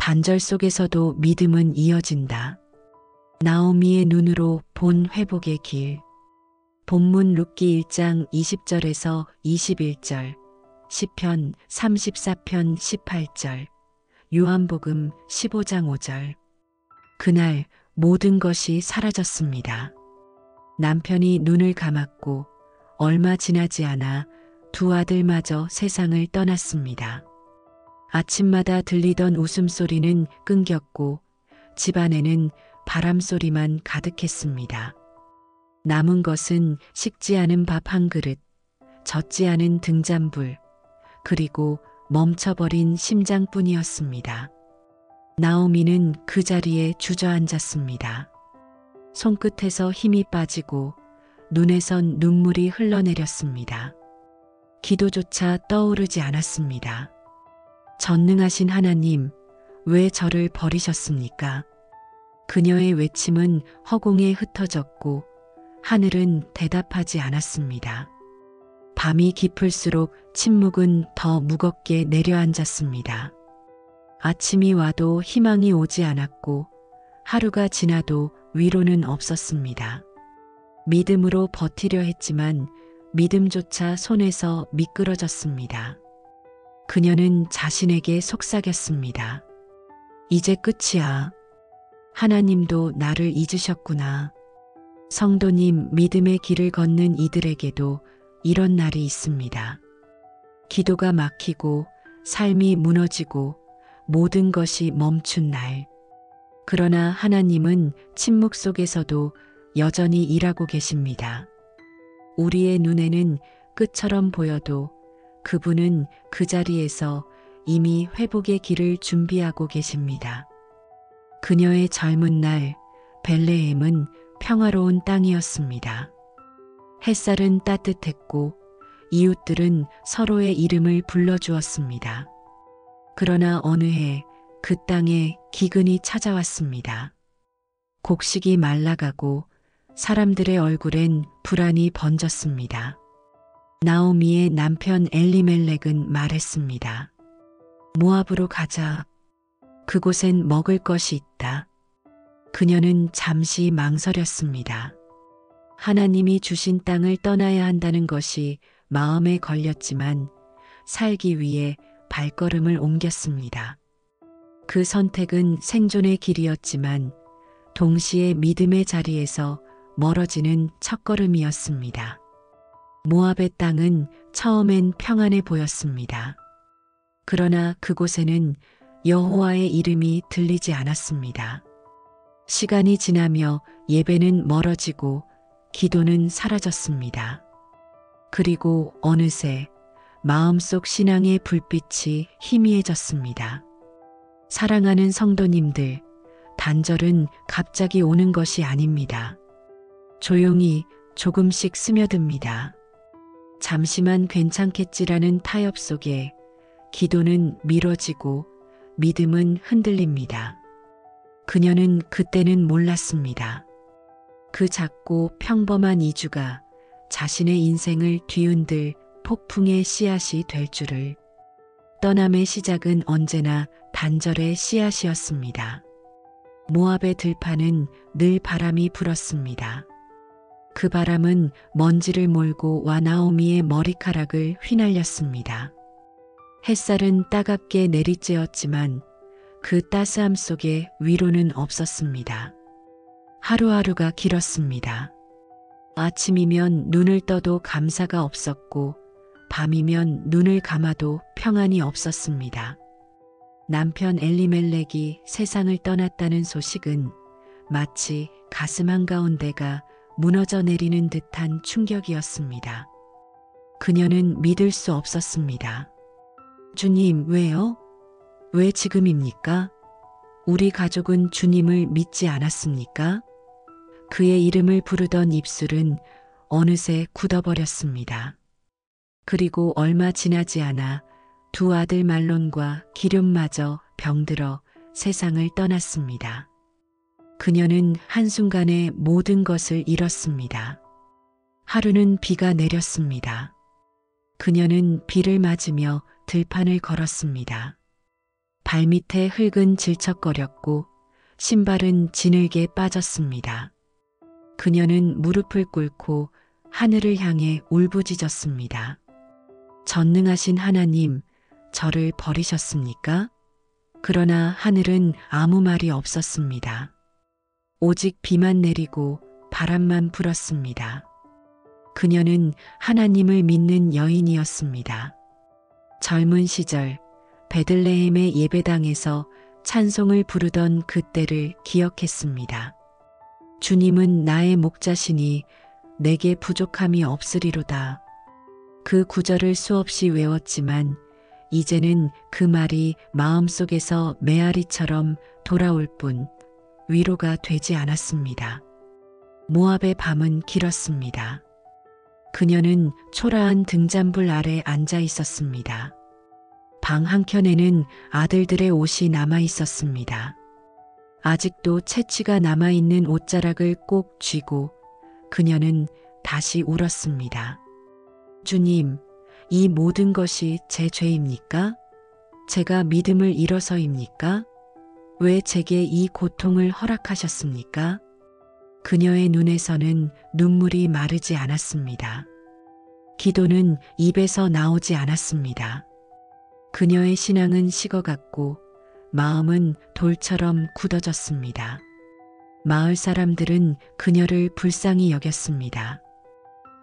단절 속에서도 믿음은 이어진다. 나오미의 눈으로 본 회복의 길. 본문 룻기 1장 20절에서 21절, 시편 34편 18절, 요한복음 15장 5절. 그날 모든 것이 사라졌습니다. 남편이 눈을 감았고 얼마 지나지 않아 두 아들마저 세상을 떠났습니다. 아침마다 들리던 웃음소리는 끊겼고 집안에는 바람소리만 가득했습니다. 남은 것은 식지 않은 밥 한 그릇, 젖지 않은 등잔불, 그리고 멈춰버린 심장뿐이었습니다. 나오미는 그 자리에 주저앉았습니다. 손끝에서 힘이 빠지고 눈에선 눈물이 흘러내렸습니다. 기도조차 떠오르지 않았습니다. 전능하신 하나님, 왜 저를 버리셨습니까? 그녀의 외침은 허공에 흩어졌고 하늘은 대답하지 않았습니다. 밤이 깊을수록 침묵은 더 무겁게 내려앉았습니다. 아침이 와도 희망이 오지 않았고 하루가 지나도 위로는 없었습니다. 믿음으로 버티려 했지만 믿음조차 손에서 미끄러졌습니다. 그녀는 자신에게 속삭였습니다. 이제 끝이야. 하나님도 나를 잊으셨구나. 성도님, 믿음의 길을 걷는 이들에게도 이런 날이 있습니다. 기도가 막히고 삶이 무너지고 모든 것이 멈춘 날. 그러나 하나님은 침묵 속에서도 여전히 일하고 계십니다. 우리의 눈에는 끝처럼 보여도 그분은 그 자리에서 이미 회복의 길을 준비하고 계십니다. 그녀의 젊은 날 벨레헴은 평화로운 땅이었습니다. 햇살은 따뜻했고 이웃들은 서로의 이름을 불러주었습니다. 그러나 어느 해 그 땅에 기근이 찾아왔습니다. 곡식이 말라가고 사람들의 얼굴엔 불안이 번졌습니다. 나오미의 남편 엘리멜렉은 말했습니다. 모압으로 가자. 그곳엔 먹을 것이 있다. 그녀는 잠시 망설였습니다. 하나님이 주신 땅을 떠나야 한다는 것이 마음에 걸렸지만 살기 위해 발걸음을 옮겼습니다. 그 선택은 생존의 길이었지만 동시에 믿음의 자리에서 멀어지는 첫걸음이었습니다. 모압의 땅은 처음엔 평안해 보였습니다. 그러나 그곳에는 여호와의 이름이 들리지 않았습니다. 시간이 지나며 예배는 멀어지고 기도는 사라졌습니다. 그리고 어느새 마음속 신앙의 불빛이 희미해졌습니다. 사랑하는 성도님들, 단절은 갑자기 오는 것이 아닙니다. 조용히 조금씩 스며듭니다. 잠시만 괜찮겠지라는 타협 속에 기도는 미뤄지고 믿음은 흔들립니다. 그녀는 그때는 몰랐습니다. 그 작고 평범한 이주가 자신의 인생을 뒤흔들 폭풍의 씨앗이 될 줄을. 떠남의 시작은 언제나 단절의 씨앗이었습니다. 모압의 들판은 늘 바람이 불었습니다. 그 바람은 먼지를 몰고 와 나오미의 머리카락을 휘날렸습니다. 햇살은 따갑게 내리쬐었지만 그 따스함 속에 위로는 없었습니다. 하루하루가 길었습니다. 아침이면 눈을 떠도 감사가 없었고 밤이면 눈을 감아도 평안이 없었습니다. 남편 엘리멜렉이 세상을 떠났다는 소식은 마치 가슴 한가운데가 무너져 내리는 듯한 충격이었습니다. 그녀는 믿을 수 없었습니다. 주님, 왜요? 왜 지금입니까? 우리 가족은 주님을 믿지 않았습니까? 그의 이름을 부르던 입술은 어느새 굳어버렸습니다. 그리고 얼마 지나지 않아 두 아들 말론과 기럨마저 병들어 세상을 떠났습니다. 그녀는 한순간에 모든 것을 잃었습니다. 하루는 비가 내렸습니다. 그녀는 비를 맞으며 들판을 걸었습니다. 발밑에 흙은 질척거렸고 신발은 진흙에 빠졌습니다. 그녀는 무릎을 꿇고 하늘을 향해 울부짖었습니다. 전능하신 하나님, 저를 버리셨습니까? 그러나 하늘은 아무 말이 없었습니다. 오직 비만 내리고 바람만 불었습니다. 그녀는 하나님을 믿는 여인이었습니다. 젊은 시절 베들레헴의 예배당에서 찬송을 부르던 그때를 기억했습니다. 주님은 나의 목자시니 내게 부족함이 없으리로다. 그 구절을 수없이 외웠지만 이제는 그 말이 마음속에서 메아리처럼 돌아올 뿐 위로가 되지 않았습니다. 모압의 밤은 길었습니다. 그녀는 초라한 등잔불 아래 앉아 있었습니다. 방 한켠에는 아들들의 옷이 남아 있었습니다. 아직도 채취가 남아있는 옷자락을 꼭 쥐고 그녀는 다시 울었습니다. 주님, 이 모든 것이 제 죄입니까? 제가 믿음을 잃어서입니까? 왜 제게 이 고통을 허락하셨습니까? 그녀의 눈에서는 눈물이 마르지 않았습니다. 기도는 입에서 나오지 않았습니다. 그녀의 신앙은 식어갔고 마음은 돌처럼 굳어졌습니다. 마을 사람들은 그녀를 불쌍히 여겼습니다.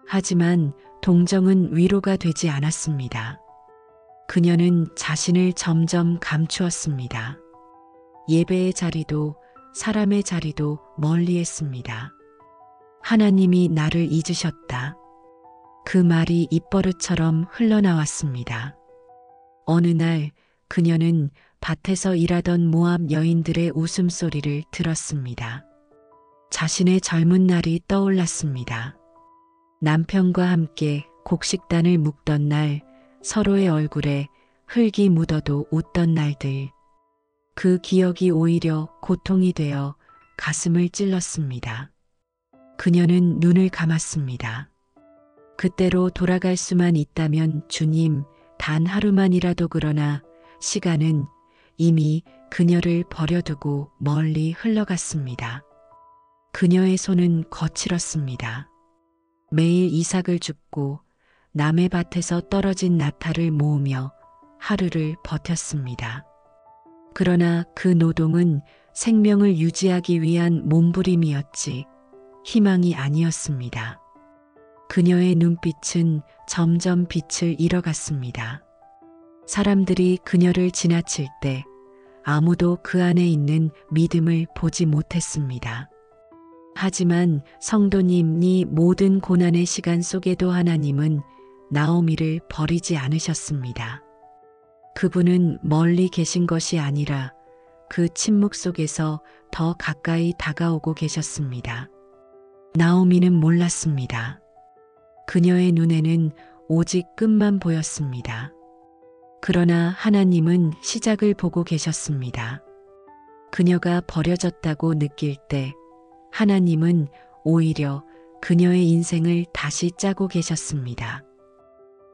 하지만 동정은 위로가 되지 않았습니다. 그녀는 자신을 점점 감추었습니다. 예배의 자리도 사람의 자리도 멀리했습니다. 하나님이 나를 잊으셨다. 그 말이 입버릇처럼 흘러나왔습니다. 어느 날 그녀는 밭에서 일하던 모압 여인들의 웃음소리를 들었습니다. 자신의 젊은 날이 떠올랐습니다. 남편과 함께 곡식단을 묶던 날, 서로의 얼굴에 흙이 묻어도 웃던 날들. 그 기억이 오히려 고통이 되어 가슴을 찔렀습니다. 그녀는 눈을 감았습니다. 그때로 돌아갈 수만 있다면 주님, 단 하루만이라도 그러나 시간은 이미 그녀를 버려두고 멀리 흘러갔습니다. 그녀의 손은 거칠었습니다. 매일 이삭을 줍고 남의 밭에서 떨어진 나타를 모으며 하루를 버텼습니다. 그러나 그 노동은 생명을 유지하기 위한 몸부림이었지 희망이 아니었습니다. 그녀의 눈빛은 점점 빛을 잃어갔습니다. 사람들이 그녀를 지나칠 때 아무도 그 안에 있는 믿음을 보지 못했습니다. 하지만 성도님이 모든 고난의 시간 속에도 하나님은 나오미를 버리지 않으셨습니다. 그분은 멀리 계신 것이 아니라 그 침묵 속에서 더 가까이 다가오고 계셨습니다. 나오미는 몰랐습니다. 그녀의 눈에는 오직 끝만 보였습니다. 그러나 하나님은 시작을 보고 계셨습니다. 그녀가 버려졌다고 느낄 때 하나님은 오히려 그녀의 인생을 다시 짜고 계셨습니다.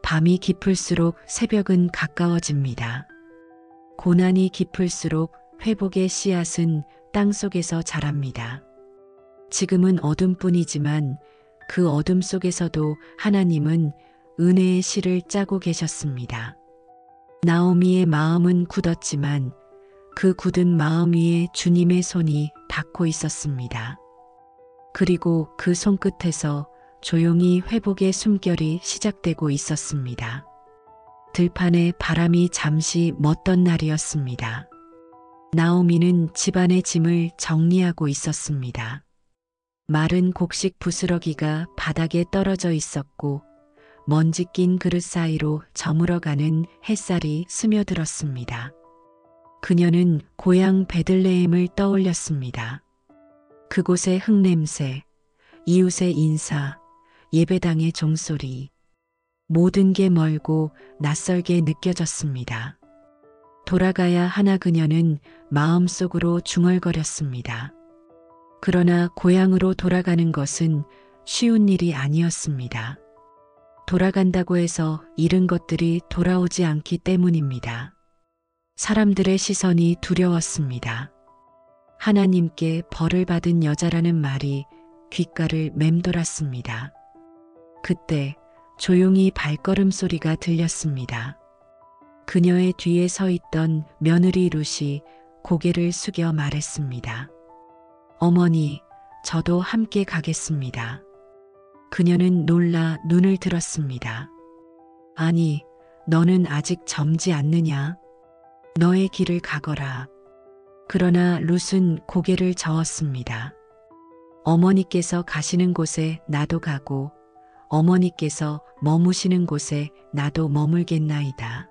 밤이 깊을수록 새벽은 가까워집니다. 고난이 깊을수록 회복의 씨앗은 땅속에서 자랍니다. 지금은 어둠뿐이지만 그 어둠 속에서도 하나님은 은혜의 씨를 짜고 계셨습니다. 나오미의 마음은 굳었지만 그 굳은 마음 위에 주님의 손이 닿고 있었습니다. 그리고 그 손끝에서 조용히 회복의 숨결이 시작되고 있었습니다. 들판에 바람이 잠시 멎던 날이었습니다. 나오미는 집안의 짐을 정리하고 있었습니다. 마른 곡식 부스러기가 바닥에 떨어져 있었고 먼지 낀 그릇 사이로 저물어가는 햇살이 스며들었습니다. 그녀는 고향 베들레헴을 떠올렸습니다. 그곳의 흙냄새, 이웃의 인사, 예배당의 종소리, 모든 게 멀고 낯설게 느껴졌습니다. 돌아가야 하나 그녀는 마음속으로 중얼거렸습니다. 그러나 고향으로 돌아가는 것은 쉬운 일이 아니었습니다. 돌아간다고 해서 잃은 것들이 돌아오지 않기 때문입니다. 사람들의 시선이 두려웠습니다. 하나님께 벌을 받은 여자라는 말이 귓가를 맴돌았습니다. 그때 조용히 발걸음 소리가 들렸습니다. 그녀의 뒤에 서 있던 며느리 룻이 고개를 숙여 말했습니다. 어머니, 저도 함께 가겠습니다. 그녀는 놀라 눈을 들었습니다. 아니, 너는 아직 젊지 않느냐? 너의 길을 가거라. 그러나 룻은 고개를 저었습니다. 어머니께서 가시는 곳에 나도 가고 어머니께서 머무시는 곳에 나도 머물겠나이다.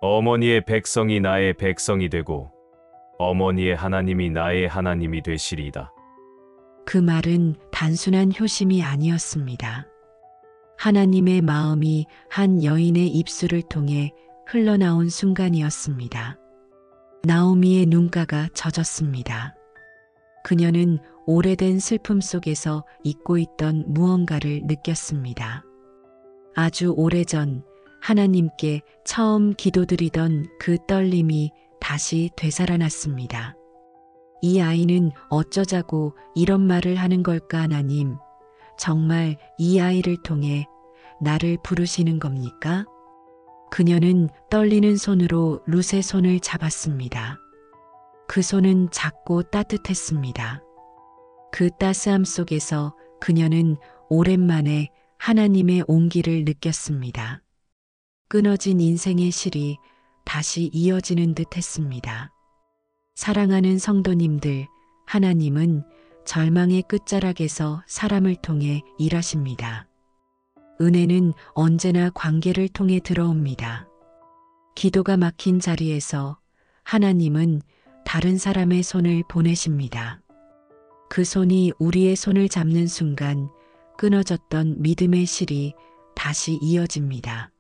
어머니의 백성이 나의 백성이 되고 어머니의 하나님이 나의 하나님이 되시리이다. 그 말은 단순한 효심이 아니었습니다. 하나님의 마음이 한 여인의 입술을 통해 흘러나온 순간이었습니다. 나오미의 눈가가 젖었습니다. 그녀는 오래된 슬픔 속에서 잊고 있던 무언가를 느꼈습니다. 아주 오래전 하나님께 처음 기도드리던 그 떨림이 다시 되살아났습니다. 이 아이는 어쩌자고 이런 말을 하는 걸까, 하나님? 정말 이 아이를 통해 나를 부르시는 겁니까? 그녀는 떨리는 손으로 룻의 손을 잡았습니다. 그 손은 작고 따뜻했습니다. 그 따스함 속에서 그녀는 오랜만에 하나님의 온기를 느꼈습니다. 끊어진 인생의 실이 다시 이어지는 듯 했습니다. 사랑하는 성도님들, 하나님은 절망의 끝자락에서 사람을 통해 일하십니다. 은혜는 언제나 관계를 통해 들어옵니다. 기도가 막힌 자리에서 하나님은 다른 사람의 손을 보내십니다. 그 손이 우리의 손을 잡는 순간 끊어졌던 믿음의 실이 다시 이어집니다.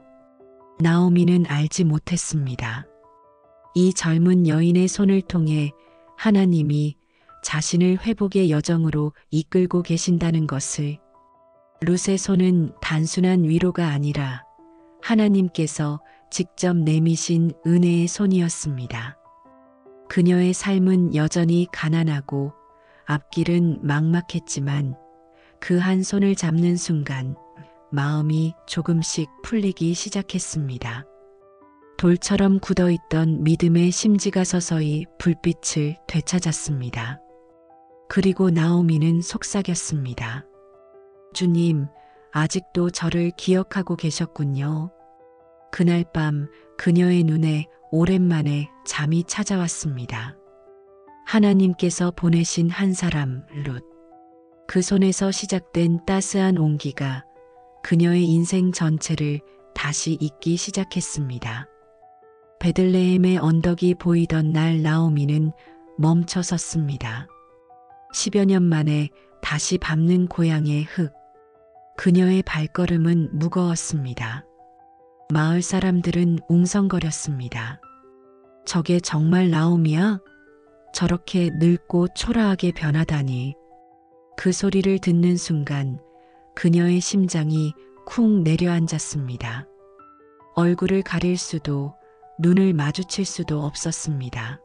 나오미는 알지 못했습니다. 이 젊은 여인의 손을 통해 하나님이 자신을 회복의 여정으로 이끌고 계신다는 것을. 룻의 손은 단순한 위로가 아니라 하나님께서 직접 내미신 은혜의 손이었습니다. 그녀의 삶은 여전히 가난하고 앞길은 막막했지만 그 한 손을 잡는 순간 마음이 조금씩 풀리기 시작했습니다. 돌처럼 굳어있던 믿음의 심지가 서서히 불빛을 되찾았습니다. 그리고 나오미는 속삭였습니다. 주님, 아직도 저를 기억하고 계셨군요. 그날 밤 그녀의 눈에 오랜만에 잠이 찾아왔습니다. 하나님께서 보내신 한 사람, 룻. 그 손에서 시작된 따스한 온기가 그녀의 인생 전체를 다시 잊기 시작했습니다. 베들레헴의 언덕이 보이던 날 나오미는 멈춰 섰습니다. 10여 년 만에 다시 밟는 고향의 흙. 그녀의 발걸음은 무거웠습니다. 마을 사람들은 웅성거렸습니다. 저게 정말 나오미야? 저렇게 늙고 초라하게 변하다니. 그 소리를 듣는 순간 그녀의 심장이 쿵 내려앉았습니다. 얼굴을 가릴 수도 눈을 마주칠 수도 없었습니다.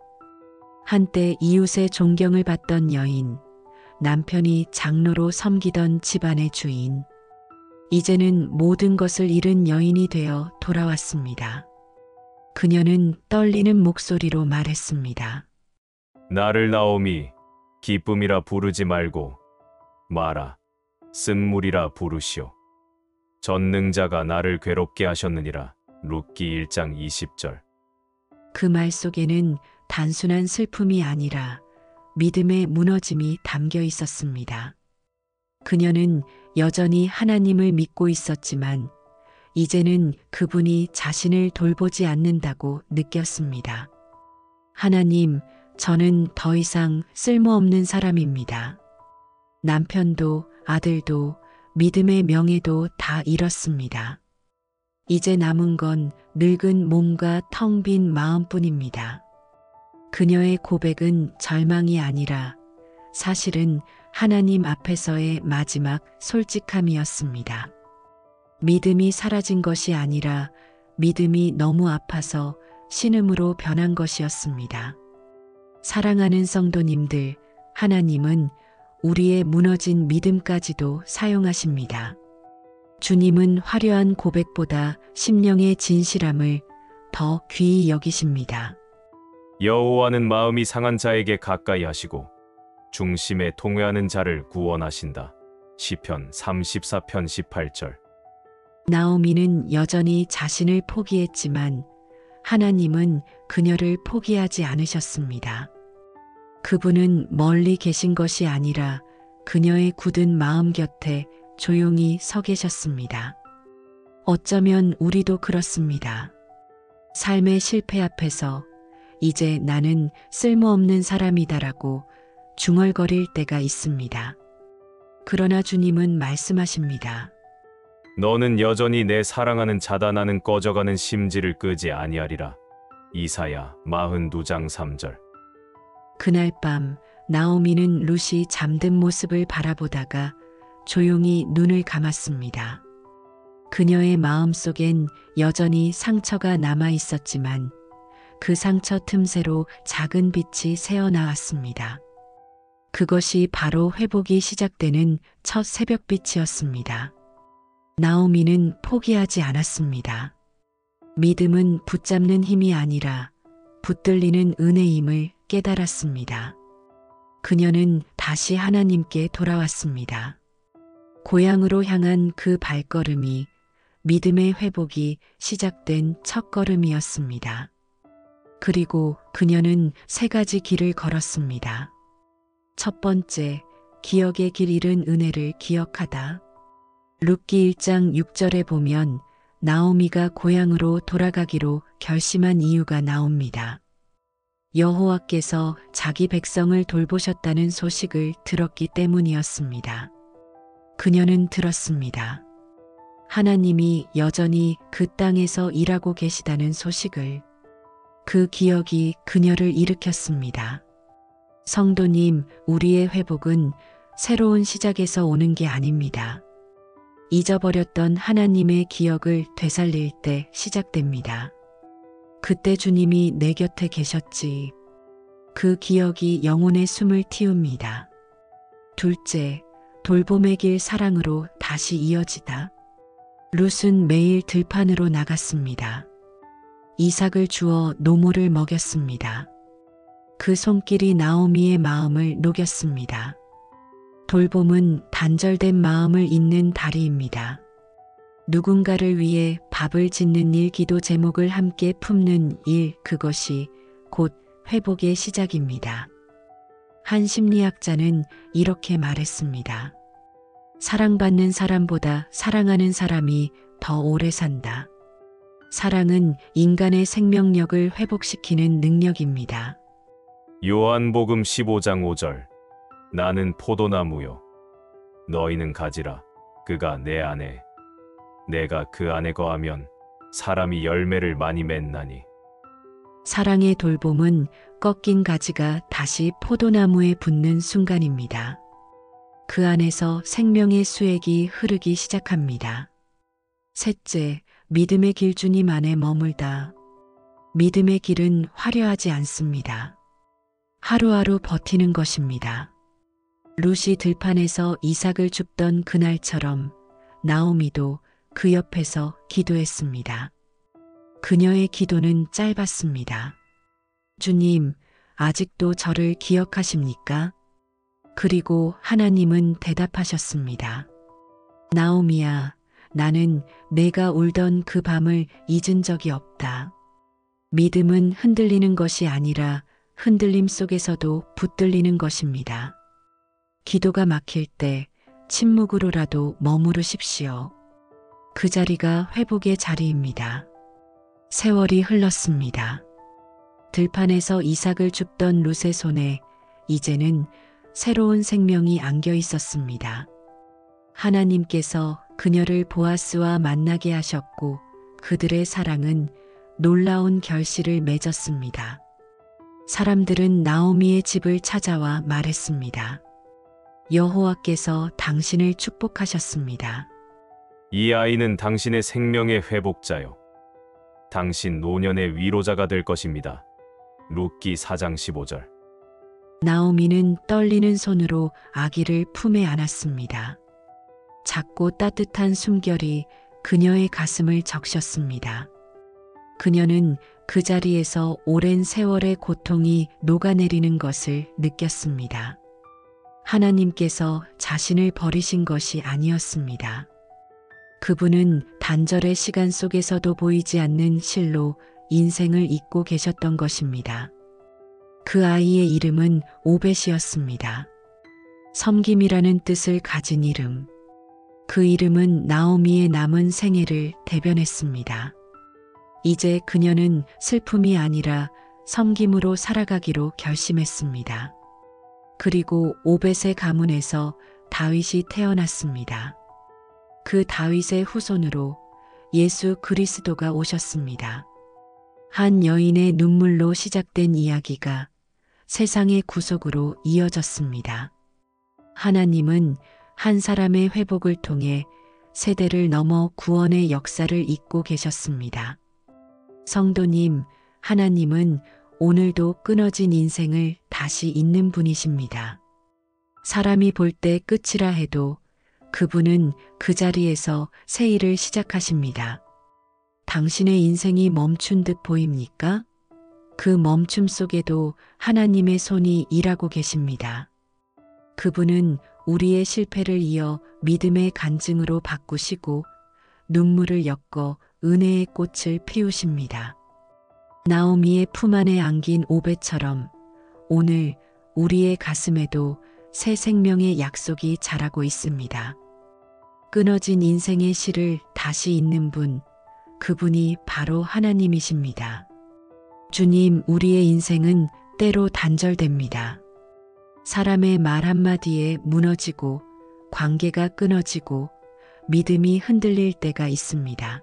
한때 이웃의 존경을 받던 여인, 남편이 장로로 섬기던 집안의 주인, 이제는 모든 것을 잃은 여인이 되어 돌아왔습니다. 그녀는 떨리는 목소리로 말했습니다. 나를 나오미, 기쁨이라 부르지 말고 마라, 쓴물이라 부르시오. 전능자가 나를 괴롭게 하셨느니라. 룻기 1장 20절. 그 말 속에는 단순한 슬픔이 아니라 믿음의 무너짐이 담겨 있었습니다. 그녀는 여전히 하나님을 믿고 있었지만 이제는 그분이 자신을 돌보지 않는다고 느꼈습니다. 하나님, 저는 더 이상 쓸모없는 사람입니다. 남편도 아들도 믿음의 명예도 다 잃었습니다. 이제 남은 건 늙은 몸과 텅 빈 마음뿐입니다. 그녀의 고백은 절망이 아니라 사실은 하나님 앞에서의 마지막 솔직함이었습니다. 믿음이 사라진 것이 아니라 믿음이 너무 아파서 신음으로 변한 것이었습니다. 사랑하는 성도님들, 하나님은 우리의 무너진 믿음까지도 사용하십니다. 주님은 화려한 고백보다 심령의 진실함을 더 귀히 여기십니다. 여호와는 마음이 상한 자에게 가까이 하시고 중심에 통회하는 자를 구원하신다. 시편 34편 18절. 나오미는 여전히 자신을 포기했지만 하나님은 그녀를 포기하지 않으셨습니다. 그분은 멀리 계신 것이 아니라 그녀의 굳은 마음 곁에 조용히 서 계셨습니다. 어쩌면 우리도 그렇습니다. 삶의 실패 앞에서 이제 나는 쓸모없는 사람이다라고 중얼거릴 때가 있습니다. 그러나 주님은 말씀하십니다. 너는 여전히 내 사랑하는 자다. 나는 꺼져가는 심지를 끄지 아니하리라. 이사야 42장 3절. 그날 밤 나오미는 룻이 잠든 모습을 바라보다가 조용히 눈을 감았습니다. 그녀의 마음속엔 여전히 상처가 남아 있었지만 그 상처 틈새로 작은 빛이 새어나왔습니다. 그것이 바로 회복이 시작되는 첫 새벽빛이었습니다. 나오미는 포기하지 않았습니다. 믿음은 붙잡는 힘이 아니라 붙들리는 은혜임을 깨달았습니다. 그녀는 다시 하나님께 돌아왔습니다. 고향으로 향한 그 발걸음이 믿음의 회복이 시작된 첫걸음이었습니다. 그리고 그녀는 세 가지 길을 걸었습니다. 첫 번째, 기억의 길 잃은 은혜를 기억하다. 룻기 1장 6절에 보면 나오미가 고향으로 돌아가기로 결심한 이유가 나옵니다. 여호와께서 자기 백성을 돌보셨다는 소식을 들었기 때문이었습니다. 그녀는 들었습니다. 하나님이 여전히 그 땅에서 일하고 계시다는 소식을. 그 기억이 그녀를 일으켰습니다. 성도님, 우리의 회복은 새로운 시작에서 오는 게 아닙니다. 잊어버렸던 하나님의 기억을 되살릴 때 시작됩니다. 그때 주님이 내 곁에 계셨지. 그 기억이 영혼의 숨을 틔웁니다. 둘째, 돌봄의 길 사랑으로 다시 이어지다. 룻은 매일 들판으로 나갔습니다. 이삭을 주어 노모를 먹였습니다. 그 손길이 나오미의 마음을 녹였습니다. 돌봄은 단절된 마음을 잇는 다리입니다. 누군가를 위해 밥을 짓는 일, 기도 제목을 함께 품는 일, 그것이 곧 회복의 시작입니다. 한 심리학자는 이렇게 말했습니다. 사랑받는 사람보다 사랑하는 사람이 더 오래 산다. 사랑은 인간의 생명력을 회복시키는 능력입니다. 요한복음 15장 5절. 나는 포도나무요 너희는 가지라. 그가 내 안에 내가 그 안에 거하면 사람이 열매를 많이 맺나니. 사랑의 돌봄은 꺾인 가지가 다시 포도나무에 붙는 순간입니다. 그 안에서 생명의 수액이 흐르기 시작합니다. 셋째, 믿음의 길, 주님 안에 머물다. 믿음의 길은 화려하지 않습니다. 하루하루 버티는 것입니다. 룻이 들판에서 이삭을 줍던 그날처럼 나오미도 그 옆에서 기도했습니다. 그녀의 기도는 짧았습니다. 주님, 아직도 저를 기억하십니까? 그리고 하나님은 대답하셨습니다. 나오미야, 나는 내가 울던 그 밤을 잊은 적이 없다. 믿음은 흔들리는 것이 아니라 흔들림 속에서도 붙들리는 것입니다. 기도가 막힐 때 침묵으로라도 머무르십시오. 그 자리가 회복의 자리입니다. 세월이 흘렀습니다. 들판에서 이삭을 줍던 룻의 손에 이제는 새로운 생명이 안겨 있었습니다. 하나님께서 그녀를 보아스와 만나게 하셨고 그들의 사랑은 놀라운 결실을 맺었습니다. 사람들은 나오미의 집을 찾아와 말했습니다. 여호와께서 당신을 축복하셨습니다. 이 아이는 당신의 생명의 회복자요. 당신 노년의 위로자가 될 것입니다. 룻기 4장 15절. 나오미는 떨리는 손으로 아기를 품에 안았습니다. 작고 따뜻한 숨결이 그녀의 가슴을 적셨습니다. 그녀는 그 자리에서 오랜 세월의 고통이 녹아내리는 것을 느꼈습니다. 하나님께서 자신을 버리신 것이 아니었습니다. 그분은 단절의 시간 속에서도 보이지 않는 실로 인생을 잇고 계셨던 것입니다. 그 아이의 이름은 오벳이었습니다. 섬김이라는 뜻을 가진 이름. 그 이름은 나오미의 남은 생애를 대변했습니다. 이제 그녀는 슬픔이 아니라 섬김으로 살아가기로 결심했습니다. 그리고 오벳의 가문에서 다윗이 태어났습니다. 그 다윗의 후손으로 예수 그리스도가 오셨습니다. 한 여인의 눈물로 시작된 이야기가 세상의 구속으로 이어졌습니다. 하나님은 한 사람의 회복을 통해 세대를 넘어 구원의 역사를 잇고 계셨습니다. 성도님, 하나님은 오늘도 끊어진 인생을 다시 잇는 분이십니다. 사람이 볼 때 끝이라 해도 그분은 그 자리에서 새 일을 시작하십니다. 당신의 인생이 멈춘 듯 보입니까? 그 멈춤 속에도 하나님의 손이 일하고 계십니다. 그분은 우리의 실패를 이어 믿음의 간증으로 바꾸시고 눈물을 엮어 은혜의 꽃을 피우십니다. 나오미의 품 안에 안긴 오벳처럼 오늘 우리의 가슴에도 새 생명의 약속이 자라고 있습니다. 끊어진 인생의 실을 다시 잇는 분, 그분이 바로 하나님이십니다. 주님, 우리의 인생은 때로 단절됩니다. 사람의 말 한마디에 무너지고 관계가 끊어지고 믿음이 흔들릴 때가 있습니다.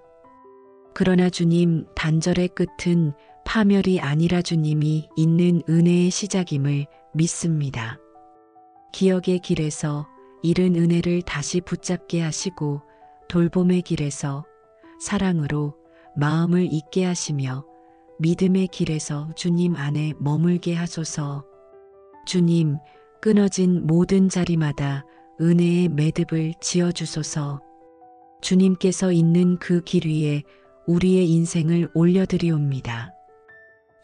그러나 주님, 단절의 끝은 파멸이 아니라 주님이 있는 은혜의 시작임을 믿습니다. 기억의 길에서 잃은 은혜를 다시 붙잡게 하시고 돌봄의 길에서 사랑으로 마음을 잊게 하시며 믿음의 길에서 주님 안에 머물게 하소서. 주님, 끊어진 모든 자리마다 은혜의 매듭을 지어주소서. 주님께서 있는 그 길 위에 우리의 인생을 올려드리옵니다.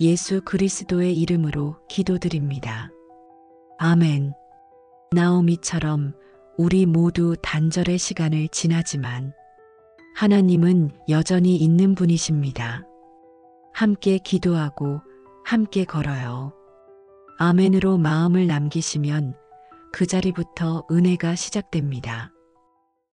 예수 그리스도의 이름으로 기도드립니다. 아멘. 나오미처럼 우리 모두 단절의 시간을 지나지만 하나님은 여전히 있는 분이십니다. 함께 기도하고 함께 걸어요. 아멘으로 마음을 남기시면 그 자리부터 은혜가 시작됩니다.